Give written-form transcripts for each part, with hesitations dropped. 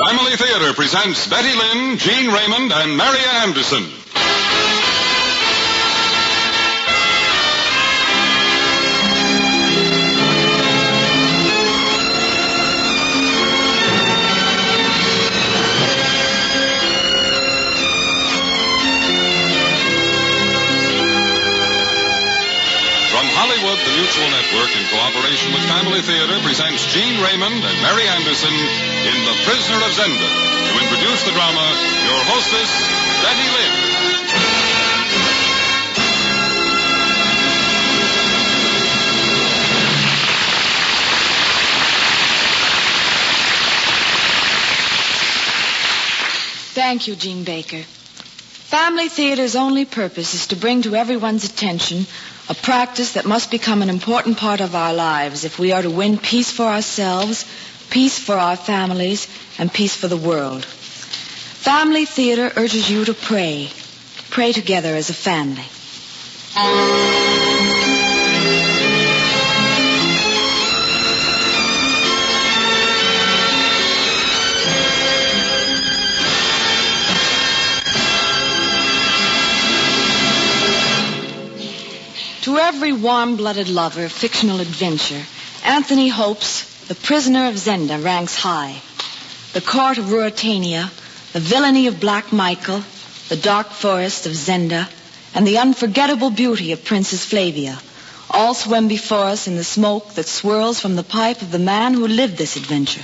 Family Theater presents Betty Lynn, Gene Raymond, and Marian Anderson. From Hollywood, the Mutual Network, in cooperation with Family Theater, presents Gene Raymond and Mary Anderson in The Prisoner of Zenda. To introduce the drama, your hostess, Betty Lynn. Thank you, Gene Baker. Family Theater's only purpose is to bring to everyone's attention a practice that must become an important part of our lives if we are to win peace for ourselves, peace for our families, and peace for the world. Family Theater urges you to pray. Pray together as a family. To every warm-blooded lover of fictional adventure, Anthony hopes The Prisoner of Zenda ranks high. The court of Ruritania, the villainy of Black Michael, the dark forest of Zenda, and the unforgettable beauty of Princess Flavia all swim before us in the smoke that swirls from the pipe of the man who lived this adventure.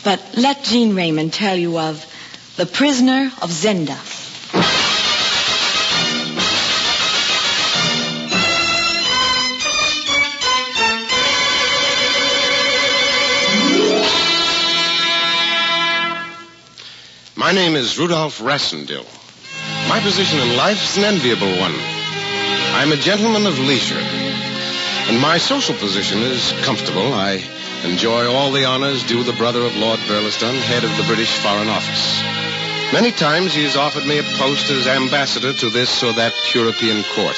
But let Gene Raymond tell you of The Prisoner of Zenda. My name is Rudolph Rassendil. My position in life is an enviable one. I'm a gentleman of leisure, and my social position is comfortable. I enjoy all the honors due the brother of Lord Burlesdon, head of the British Foreign Office. Many times he has offered me a post as ambassador to this or that European court.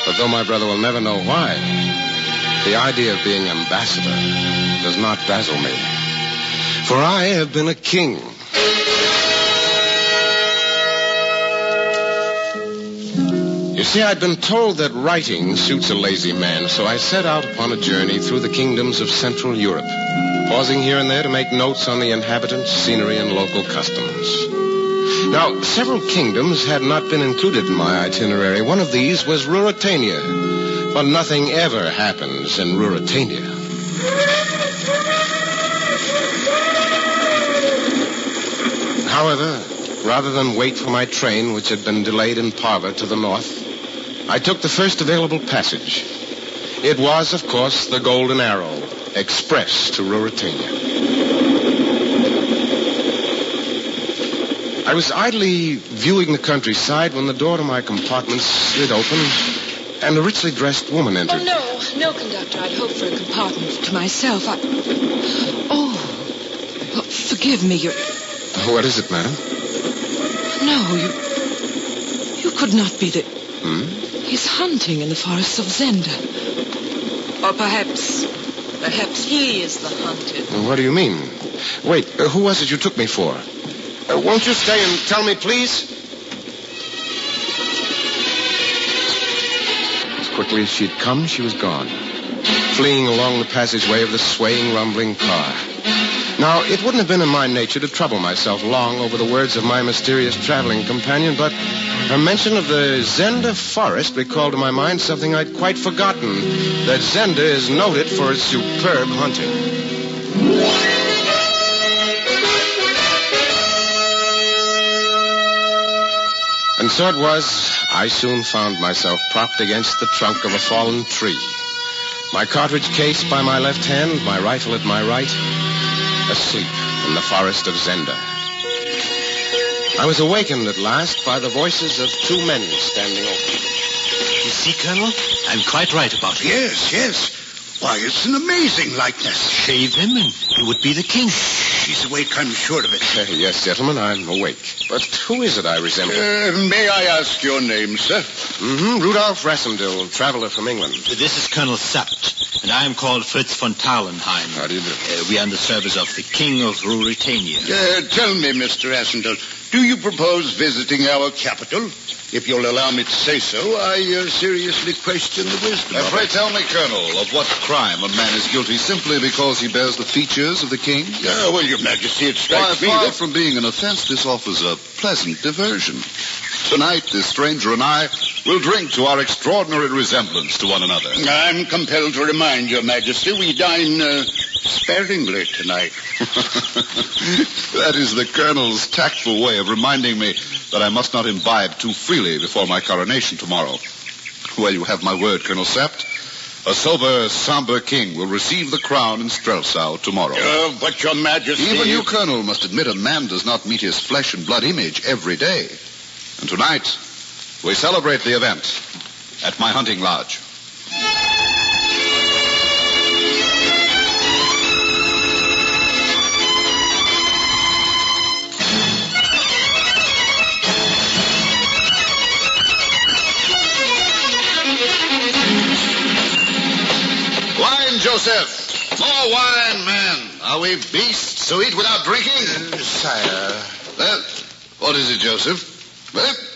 But though my brother will never know why, the idea of being ambassador does not dazzle me. For I have been a king. You see, I'd been told that writing suits a lazy man, so I set out upon a journey through the kingdoms of Central Europe, pausing here and there to make notes on the inhabitants, scenery, and local customs. Now, several kingdoms had not been included in my itinerary. One of these was Ruritania, but nothing ever happens in Ruritania. However, rather than wait for my train, which had been delayed in Parva to the north, I took the first available passage. It was, of course, the Golden Arrow, express to Ruritania. I was idly viewing the countryside when the door to my compartment slid open and a richly dressed woman entered. Oh, no, conductor. I'd hoped for a compartment to myself. Forgive me. What is it, madam? No, you could not be the... He's hunting in the forests of Zenda. Or perhaps he is the hunted. What do you mean? Wait, who was it you took me for? Won't you stay and tell me, please? As quickly as she'd come, she was gone, fleeing along the passageway of the swaying, rumbling car. Now, it wouldn't have been in my nature to trouble myself long over the words of my mysterious traveling companion, but her mention of the Zenda forest recalled to my mind something I'd quite forgotten, that Zenda is noted for its superb hunting. And so it was, I soon found myself propped against the trunk of a fallen tree. My cartridge case by my left hand, my rifle at my right, asleep in the forest of Zenda. I was awakened at last by the voices of two men standing over me. You see, Colonel, I'm quite right about it. Yes. Why, it's an amazing likeness. Shave him and he would be the king. she's awake, I'm sure of it. Yes, gentlemen, I'm awake. But who is it I resemble? May I ask your name, sir? Rudolph Rassendyll, traveler from England. This is Colonel Sapt, and I am called Fritz von Tarlenheim. How do you do? We are in the service of the King of Ruritania. Tell me, Mr. Rassendyll, do you propose visiting our capital? If you'll allow me to say so, I seriously question the wisdom of Pray it. tell me, Colonel, of what crime a man is guilty simply because he bears the features of the king? Well, Your Majesty, it Why, strikes me far that... from being an offense, this offers a pleasant diversion. Tonight, this stranger and I will drink to our extraordinary resemblance to one another. I'm compelled to remind Your Majesty we dine sparingly tonight. That is the Colonel's tactful way of reminding me that I must not imbibe too freely before my coronation tomorrow. Well, you have my word, Colonel Sapt. A sober, somber king will receive the crown in Strelsau tomorrow. But Your Majesty... Even you, Colonel, must admit a man does not meet his flesh and blood image every day. And tonight, we celebrate the event at my hunting lodge. Wine, Joseph. More wine, man. Are we beasts to eat without drinking? Sire, What is it, Joseph?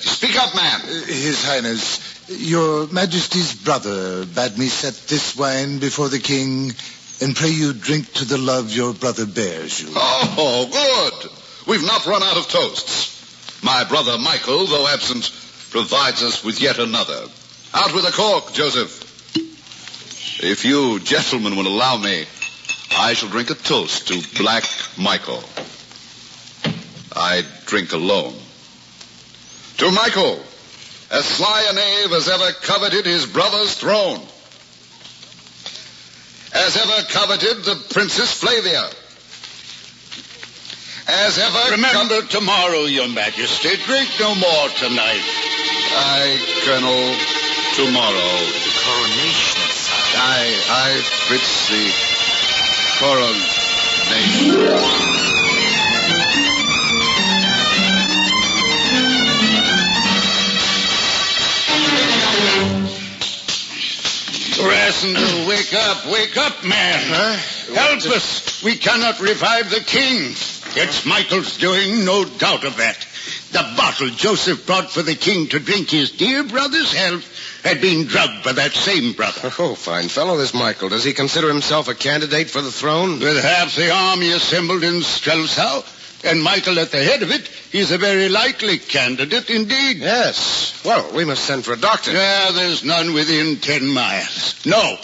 Speak up, man. His Highness, Your Majesty's brother bade me set this wine before the king and pray you drink to the love your brother bears you. Oh, good. We've not run out of toasts. My brother Michael, though absent, provides us with yet another. Out with a cork, Joseph. If you gentlemen will allow me, I shall drink a toast to Black Michael. I drink alone. To Michael, as sly a knave as ever coveted his brother's throne, as ever coveted the Princess Flavia, as ever... Remember tomorrow, Your Majesty. Drink no more tonight. Aye, Colonel, tomorrow. The coronation, sire. I, Fritz, the coronation. Rassendyll, wake up, man. Help us. We cannot revive the king. It's Michael's doing, no doubt of that. The bottle Joseph brought for the king to drink his dear brother's health had been drugged by that same brother. Oh, fine fellow, this Michael. Does he consider himself a candidate for the throne? With half the army assembled in Strelsau, and Michael at the head of it, he's a very likely candidate indeed. Yes. Well, we must send for a doctor. Yeah, there's none within 10 miles. No.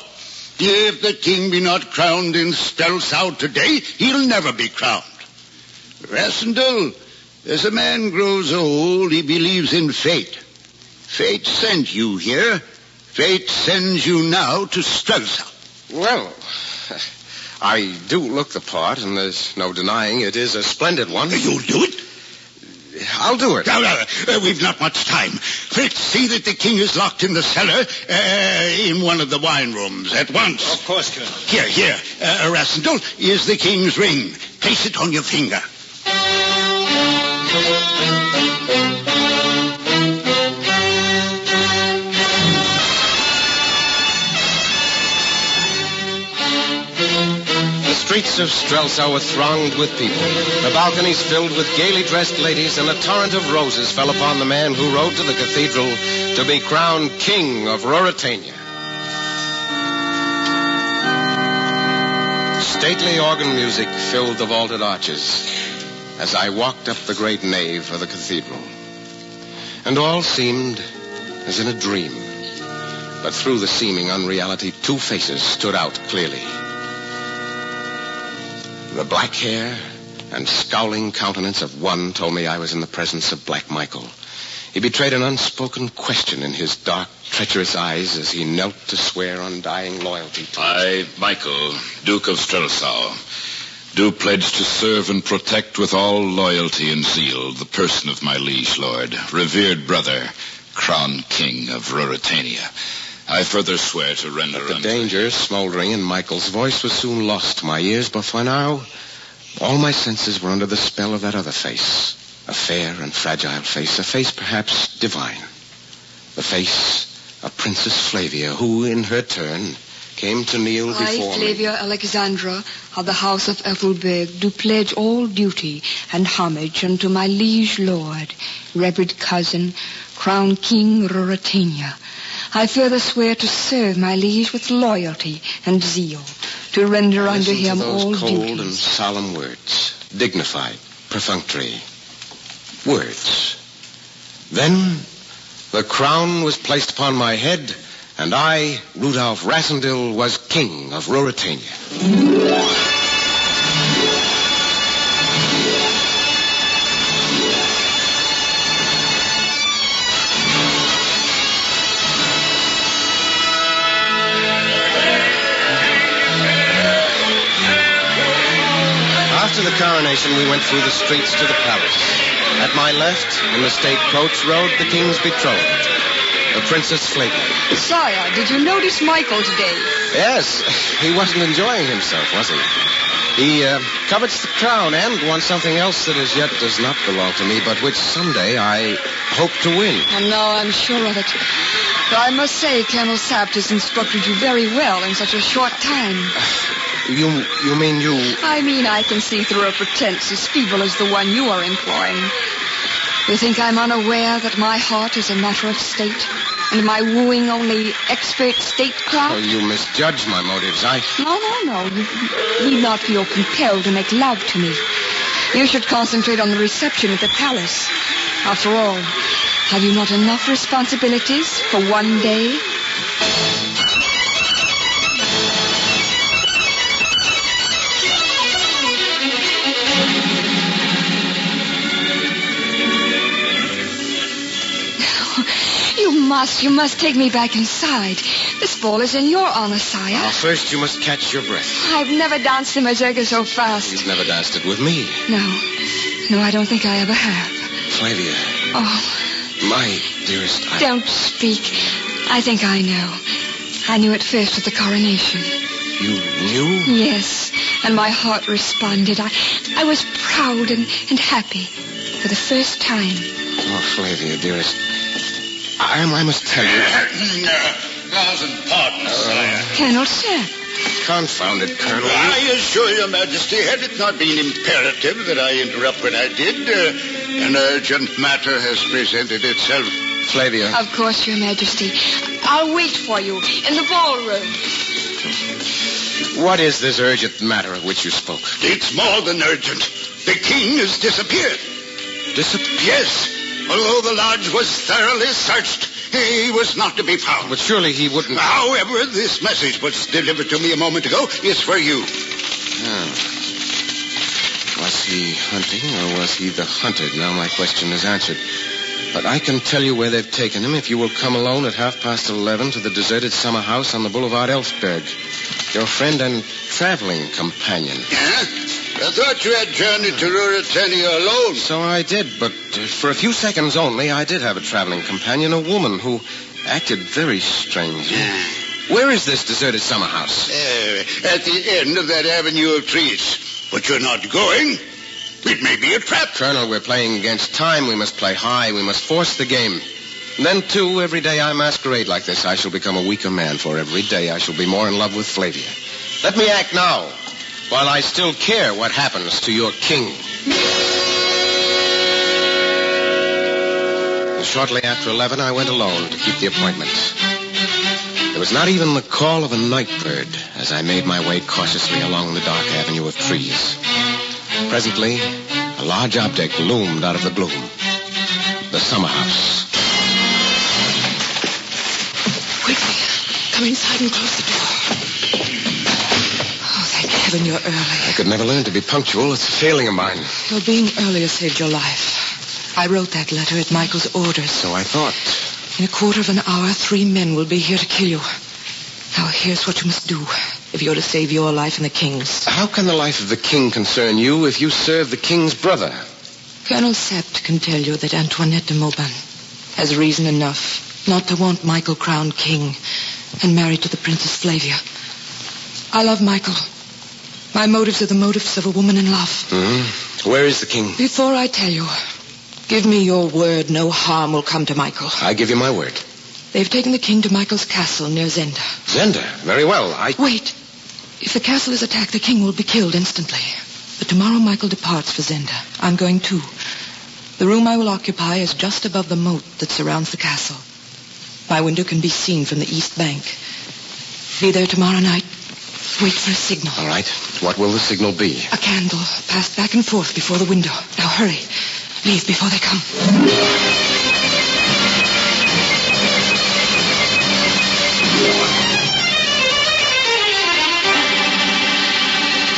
If the king be not crowned in Strelsau today, he'll never be crowned. Rassendyll, as a man grows old, he believes in fate. Fate sent you here. Fate sends you now to Strelsau. Well, I do look the part, and there's no denying it is a splendid one. You'll do it? I'll do it. We've not much time. Fritz, see that the king is locked in the cellar in one of the wine rooms at once. Of course, Colonel. Here. Rassendyll, here's the king's ring. Place it on your finger. The streets of Strelsau were thronged with people. The balconies filled with gaily dressed ladies, and a torrent of roses fell upon the man who rode to the cathedral to be crowned King of Ruritania. Stately organ music filled the vaulted arches as I walked up the great nave of the cathedral. And all seemed as in a dream. But through the seeming unreality, two faces stood out clearly. The black hair and scowling countenance of one told me I was in the presence of Black Michael. He betrayed an unspoken question in his dark, treacherous eyes as he knelt to swear undying loyalty to I, Michael, Duke of Strelsau, do pledge to serve and protect with all loyalty and zeal the person of my liege lord, revered brother, crowned king of Ruritania. I further swear to render The danger smoldering in Michael's voice was soon lost to my ears, but for now, All my senses were under the spell of that other face. A fair and fragile face, a face perhaps divine. The face of Princess Flavia, who, in her turn, came to kneel before me. I, Flavia Alexandra, of the house of Ethelberg, do pledge all duty and homage unto my liege lord, revered cousin, Crown King Ruritania. I further swear to serve my liege with loyalty and zeal, to render unto him all cold duties. and solemn words, dignified, perfunctory words. Then the crown was placed upon my head, and I, Rudolph Rassendyll, was king of Ruritania. After the coronation, we went through the streets to the palace. At my left, in the state coach, rode the king's betrothed, the Princess Flavia. Sire, did you notice Michael today? Yes, he wasn't enjoying himself, was he? He covets the crown and wants something else that as yet does not belong to me, but which someday I hope to win. And now I'm sure of it. Though I must say, Colonel Sapt has instructed you very well in such a short time. You mean you... I mean I can see through a pretense as feeble as the one you are employing. You think I'm unaware that my heart is a matter of state, and my wooing only expert statecraft? Oh, you misjudge my motives. No. You need not feel compelled to make love to me. You should concentrate on the reception at the palace. After all, have you not enough responsibilities for one day? You must take me back inside. This ball is in your honor, sire. Now, first you must catch your breath. I've never danced the mazurka so fast. You've never danced it with me. No, I don't think I ever have. Flavia. Oh. My dearest, Don't speak. I think I know. I knew it first at the coronation. You knew? Yes, and my heart responded. I was proud and happy for the first time. Oh, Flavia, dearest. I must tell you. Thousand pardons, sire. Colonel Sir. Confound it, Colonel. I assure your majesty, had it not been imperative that I interrupt when I did, an urgent matter has presented itself. Flavia. Of course, your majesty. I'll wait for you in the ballroom. What is this urgent matter of which you spoke? It's more than urgent. The king has disappeared. Disappeared? Yes. Although the lodge was thoroughly searched, he was not to be found. But surely he wouldn't... However, this message was delivered to me a moment ago is for you. Oh. Was he hunting or was he the hunted? Now my question is answered. But I can tell you where they've taken him if you will come alone at 11:30 to the deserted summer house on the Boulevard Elfsberg. Your friend and traveling companion. Yeah? I thought you had journeyed to Ruritania alone. So I did, but for a few seconds only, I did have a traveling companion, a woman who acted very strangely. Where is this deserted summer house? At the end of that avenue of trees. But you're not going. It may be a trap. Colonel, we're playing against time. We must play high. We must force the game. And then, too, every day I masquerade like this, I shall become a weaker man, for every day I shall be more in love with Flavia. Let me act now, while I still care what happens to your king. And shortly after 11, I went alone to keep the appointment. There was not even the call of a night bird as I made my way cautiously along the dark avenue of trees. Presently, a large object loomed out of the gloom. The summer house. Quickly, come inside and close the door. Oh, thank heaven you're early. I could never learn to be punctual. It's a failing of mine. Your being earlier saved your life. I wrote that letter at Michael's orders. So I thought. In a quarter of an hour, 3 men will be here to kill you. Now, here's what you must do if you're to save your life and the king's. How can the life of the king concern you if you serve the king's brother? Colonel Sept can tell you that Antoinette de Mauban has reason enough not to want Michael crowned king and married to the Princess Flavia. I love Michael, My motives are the motives of a woman in love. Mm-hmm. Where is the king? Before I tell you, give me your word no harm will come to Michael. I give you my word. They've taken the king to Michael's castle near Zenda. Zenda? Very well. Wait. If the castle is attacked, the king will be killed instantly. But tomorrow Michael departs for Zenda. I'm going too. The room I will occupy is just above the moat that surrounds the castle. My window can be seen from the east bank. Be there tomorrow night. Wait for a signal. All right. What will the signal be? A candle passed back and forth before the window. Now hurry. Leave before they come.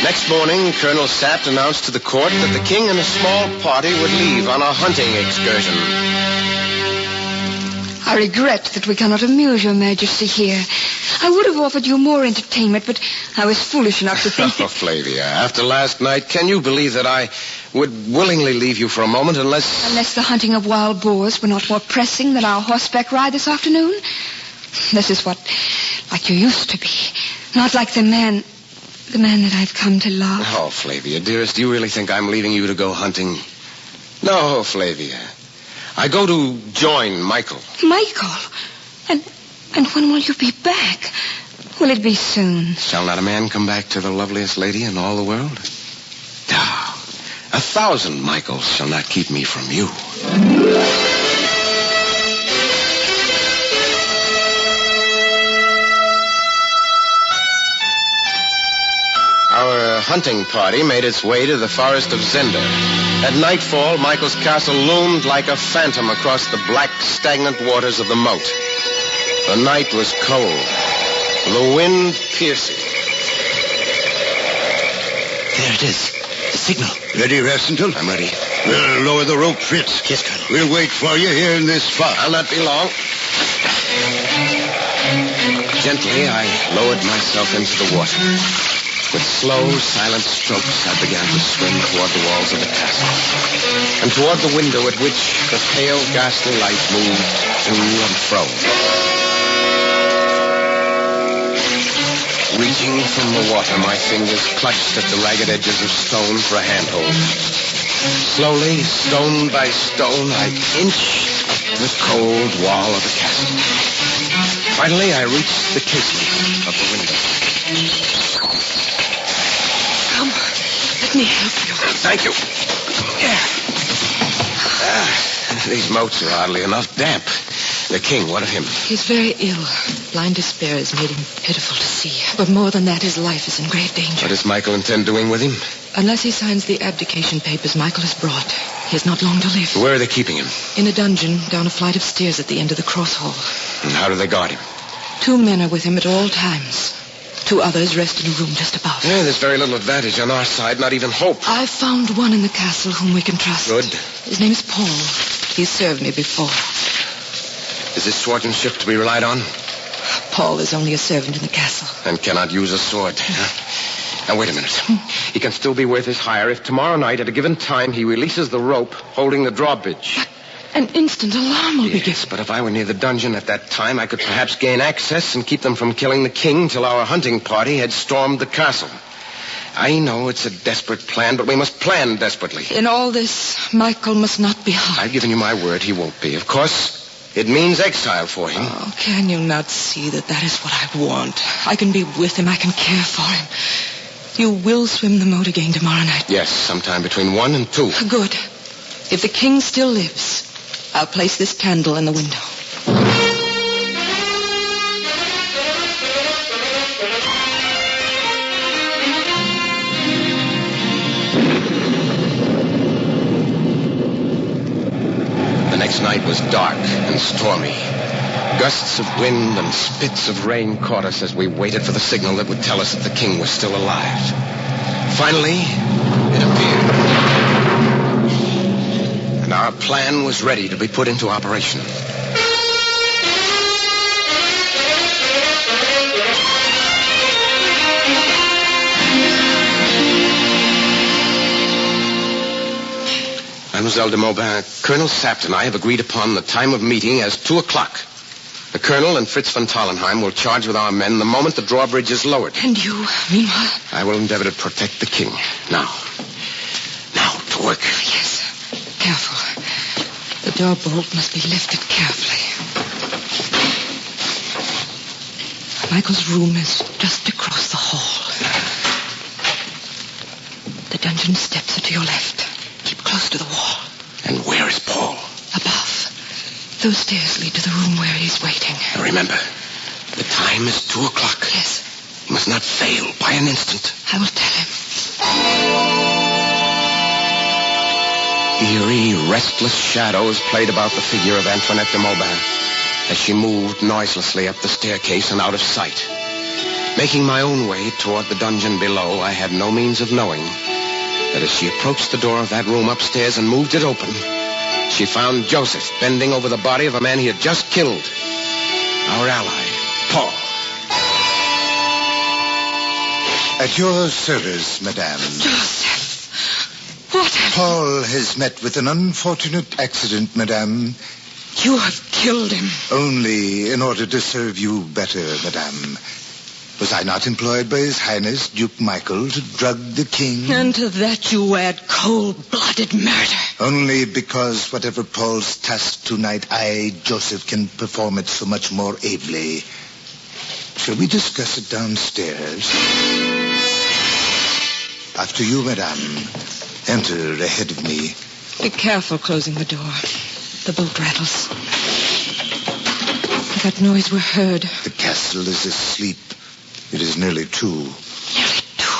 Next morning, Colonel Sapt announced to the court that the king and a small party would leave on a hunting excursion. I regret that we cannot amuse your majesty here. I would have offered you more entertainment, but I was foolish enough to think Oh, Flavia, after last night, can you believe that I would willingly leave you for a moment unless... Unless the hunting of wild boars were not more pressing than our horseback ride this afternoon? This is what, like you used to be. Not like the man that I've come to love. Oh, Flavia, dearest, do you really think I'm leaving you to go hunting? No, Flavia. I go to join Michael. Michael? And when will you be back? Will it be soon? Shall not a man come back to the loveliest lady in all the world? No. 1,000 Michaels shall not keep me from you. Our hunting party made its way to the forest of Zenda. At nightfall, Michael's castle loomed like a phantom across the black, stagnant waters of the moat. The night was cold, the wind piercing. There it is. The signal. Ready, Rassendyll? I'm ready. We'll lower the rope, Fritz. Yes, Colonel. We'll wait for you here in this fog. I'll not be long. Gently, I lowered myself into the water. With slow, silent strokes, I began to swim toward the walls of the castle, and toward the window at which the pale, ghastly light moved to and fro. Reaching from the water, my fingers clutched at the ragged edges of stone for a handhold. Slowly, stone by stone, I inched up the cold wall of the castle. Finally, I reached the casement of the window. Come, let me help you. Thank you. These moats are oddly enough damp. The king, what of him? He's very ill. Blind despair has made him pitiful to see. But more than that, his life is in grave danger. What does Michael intend doing with him? Unless he signs the abdication papers Michael has brought, he has not long to live. Where are they keeping him? In a dungeon, down a flight of stairs at the end of the cross hall. And how do they guard him? 2 men are with him at all times. 2 others rest in a room just above. Yeah, there's very little advantage on our side, not even hope. I've found one in the castle whom we can trust. Good. His name is Paul. He's served me before. Is his swordsmanship to be relied on? Paul is only a servant in the castle. And cannot use a sword. Now, wait a minute. He can still be worth his hire if tomorrow night, at a given time, he releases the rope holding the drawbridge. But an instant alarm will be given. Yes, but if I were near the dungeon at that time, I could perhaps gain access and keep them from killing the king till our hunting party had stormed the castle. I know it's a desperate plan, but we must plan desperately. In all this, Michael must not be harmed. I've given you my word he won't be. Of course, it means exile for him. Oh, can you not see that that is what I want? I can be with him. I can care for him. You will swim the moat again tomorrow night? Yes, sometime between 1 and 2. Good. If the king still lives, I'll place this candle in the window. The next night was dark and stormy. Gusts of wind and spits of rain caught us as we waited for the signal that would tell us that the king was still alive. Finally, it appeared. And our plan was ready to be put into operation. Mademoiselle de Maubin, Colonel Sapt and I have agreed upon the time of meeting as 2 o'clock. The colonel and Fritz von Thallenheim will charge with our men the moment the drawbridge is lowered. And you, meanwhile? I will endeavor to protect the king. Now, to work. Yes. Careful. The door bolt must be lifted carefully. Michael's room is just across the hall. The dungeon steps are to your left. Keep close to the wall. And where is Paul? Above. Those stairs lead to the room where he's waiting. Now remember, the time is 2 o'clock. Yes. He must not fail by an instant. I will tell him. Eerie, restless shadows played about the figure of Antoinette de Maubin as she moved noiselessly up the staircase and out of sight. Making my own way toward the dungeon below, I had no means of knowing that as she approached the door of that room upstairs and moved it open, she found Joseph bending over the body of a man he had just killed. Our ally, Paul. At your service, madame. Joseph, what have Paul has met with an unfortunate accident, madame. you have killed him? Only in order to serve you better, madame. Was I not employed by His Highness Duke Michael to drug the king? And to that you add cold-blooded murder. Only because whatever Paul's task tonight, I, Joseph, can perform it so much more ably. Shall we discuss it downstairs? After you, madame. Enter ahead of me. Be careful closing the door. The bolt rattles. That noise we heard. The castle is asleep. It is nearly 2. Nearly 2.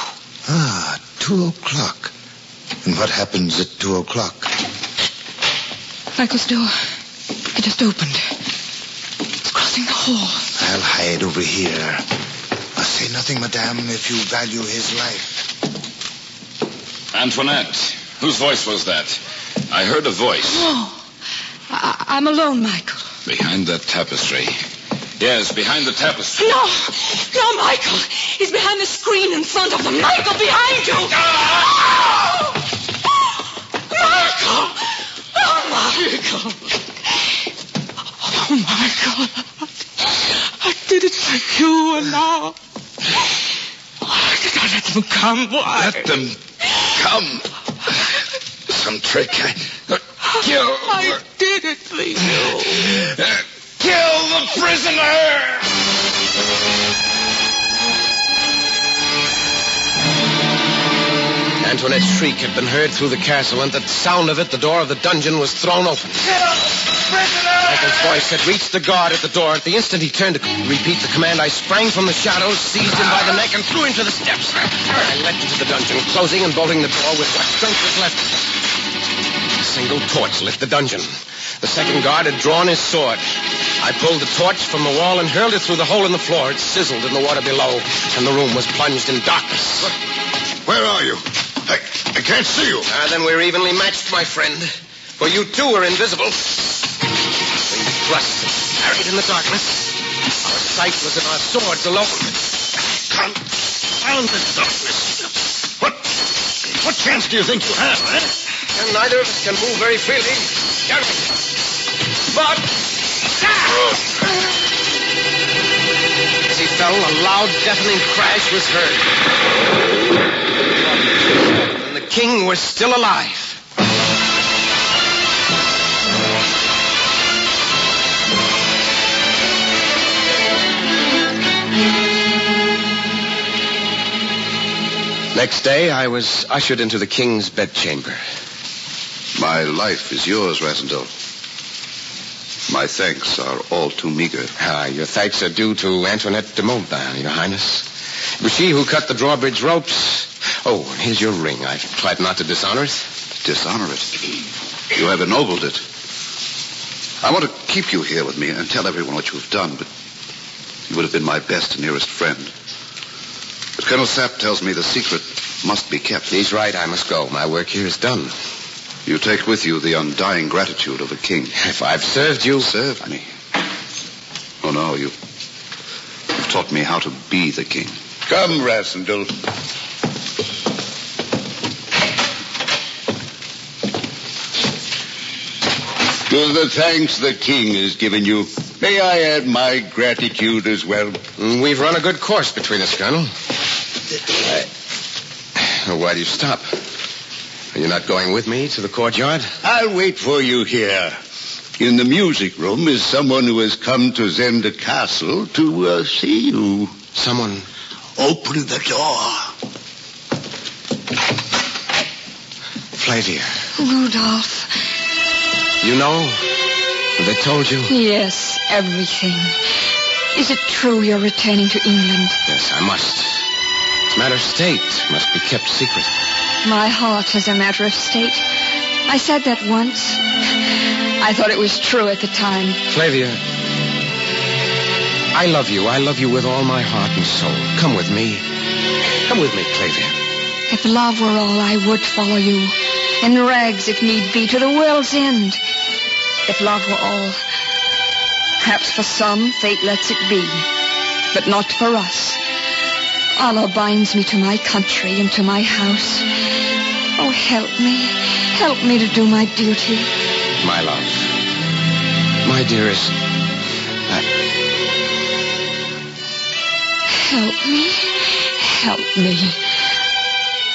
2 o'clock. And what happens at 2 o'clock? Michael's door. It just opened. It's crossing the hall. I'll hide over here. Say nothing, madame, if you value his life. Antoinette, whose voice was that? I heard a voice. No. I'm alone, Michael. Behind that tapestry. Yes, behind the tapestry. No, Michael. He's behind the screen in front of them. Michael, behind you. Oh! Michael. Oh, Michael. Oh, Michael. I did it for you, and now... Why did I let them come? Why? Let them come. Some trick. I did it for you. Kill the prisoner! Antoinette's shriek had been heard through the castle, and at the sound of it, the door of the dungeon was thrown open. Kill prisoner! Michael's voice had reached the guard at the door. At the instant he turned to repeat the command, I sprang from the shadows, seized him by the neck, and threw him to the steps. I leapt into the dungeon, closing and bolting the door with what strength was left. A single torch lit the dungeon. The second guard had drawn his sword. I pulled the torch from the wall and hurled it through the hole in the floor. It sizzled in the water below, and the room was plunged in darkness. Where are you? I can't see you. Then we're evenly matched, my friend. For you, too, are invisible. We thrust and parried in the darkness. Our sight was in our swords alone. Confounded darkness. What chance do you think you have, eh? And neither of us can move very freely. But... As he fell, a loud, deafening crash was heard. And the king was still alive. Next day, I was ushered into the king's bedchamber. My life is yours, Rassendyll. My thanks are all too meager. Your thanks are due to Antoinette de Maubin, Your Highness. It was she who cut the drawbridge ropes. Oh, and here's your ring. I've tried not to dishonor it. Dishonor it? You have ennobled it. I want to keep you here with me and tell everyone what you have done, but you would have been my best and nearest friend. But Colonel Sapp tells me the secret must be kept. He's right. I must go. My work here is done. You take with you the undying gratitude of a king. If I've served you... Served me? Oh, no, you've taught me how to be the king. Come, Rassendyll. To the thanks the king has given you, May I add my gratitude as well? We've run a good course between us, Colonel. Why do you stop? Are you not going with me to the courtyard? I'll wait for you here. In the music room is someone who has come to Zenda Castle to see you. Someone? Open the door. Flavia. Rudolph. You know? They told you? Yes, everything. Is it true you're returning to England? Yes, I must. It's a matter of state. Must be kept secret. My heart is a matter of state. I said that once. I thought it was true at the time. Flavia, I love you. I love you with all my heart and soul. Come with me. Come with me, Flavia. If love were all, I would follow you. In rags, if need be, to the world's end. If love were all, perhaps for some, fate lets it be. But not for us. Allah binds me to my country and to my house. Oh, help me. Help me to do my duty. My love. My dearest. Help me. Help me.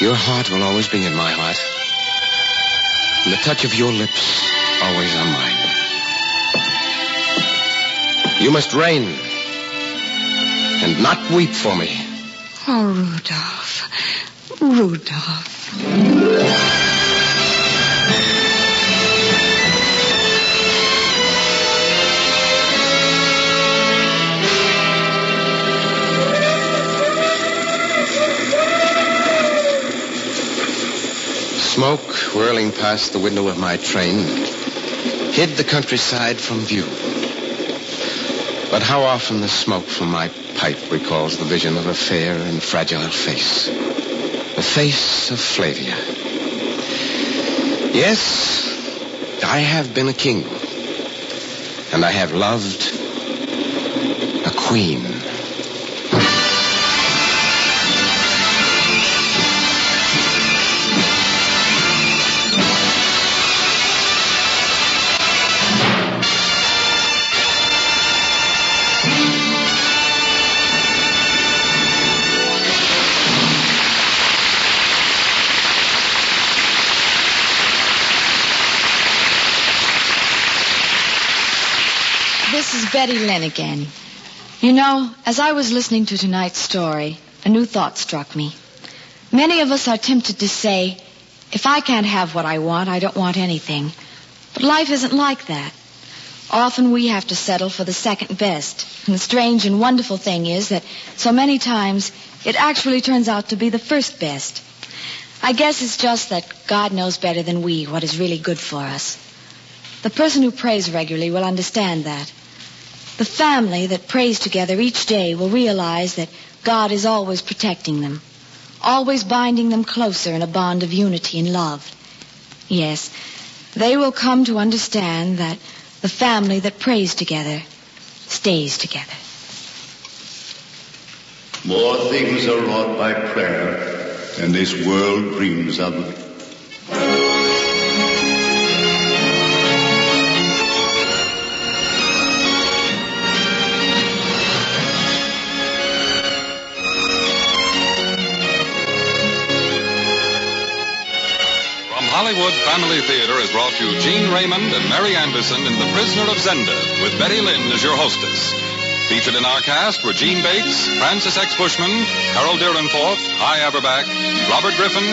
Your heart will always be in my heart. And the touch of your lips always on mine. You must reign. And not weep for me. Oh, Rudolph. Rudolph. Smoke whirling past the window of my train hid the countryside from view. But how often the smoke from my pipe recalls the vision of a fair and fragile face. The face of Flavia. Yes, I have been a king. And I have loved a queen. This is Betty Lynn again. You know, as I was listening to tonight's story, a new thought struck me. Many of us are tempted to say, if I can't have what I want, I don't want anything. But life isn't like that. Often we have to settle for the second best. And the strange and wonderful thing is that so many times it actually turns out to be the first best. I guess it's just that God knows better than we what is really good for us. The person who prays regularly will understand that. The family that prays together each day will realize that God is always protecting them, always binding them closer in a bond of unity and love. Yes, they will come to understand that the family that prays together stays together. More things are wrought by prayer than this world dreams of. Hollywood Family Theater has brought you Gene Raymond and Mary Anderson in The Prisoner of Zenda, with Betty Lynn as your hostess. Featured in our cast were Gene Bates, Francis X. Bushman, Harold Deerenforth, Hy Averback, Robert Griffin,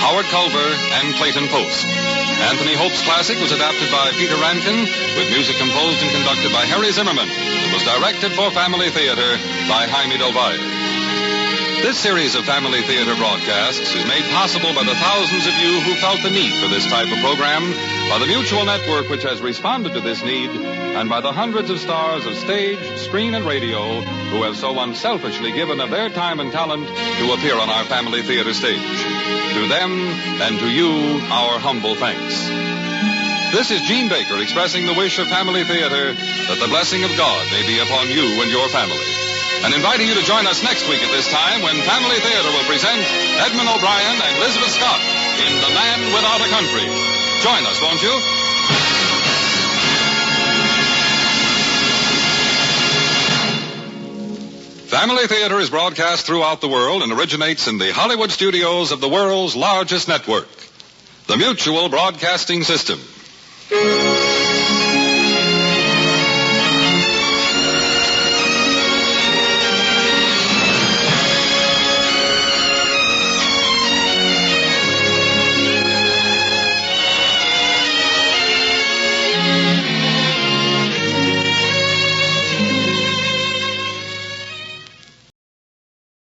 Howard Culver, and Clayton Post. Anthony Hope's classic was adapted by Peter Rankin, with music composed and conducted by Harry Zimmerman, and was directed for Family Theater by Jaime Del Valle. This series of Family Theater broadcasts is made possible by the thousands of you who felt the need for this type of program, by the Mutual Network which has responded to this need, and by the hundreds of stars of stage, screen, and radio who have so unselfishly given of their time and talent to appear on our Family Theater stage. To them and to you, our humble thanks. This is Gene Baker expressing the wish of Family Theater that the blessing of God may be upon you and your family. And inviting you to join us next week at this time when Family Theater will present Edmund O'Brien and Elizabeth Scott in The Man Without a Country. Join us, won't you? Family Theater is broadcast throughout the world and originates in the Hollywood studios of the world's largest network, the Mutual Broadcasting System.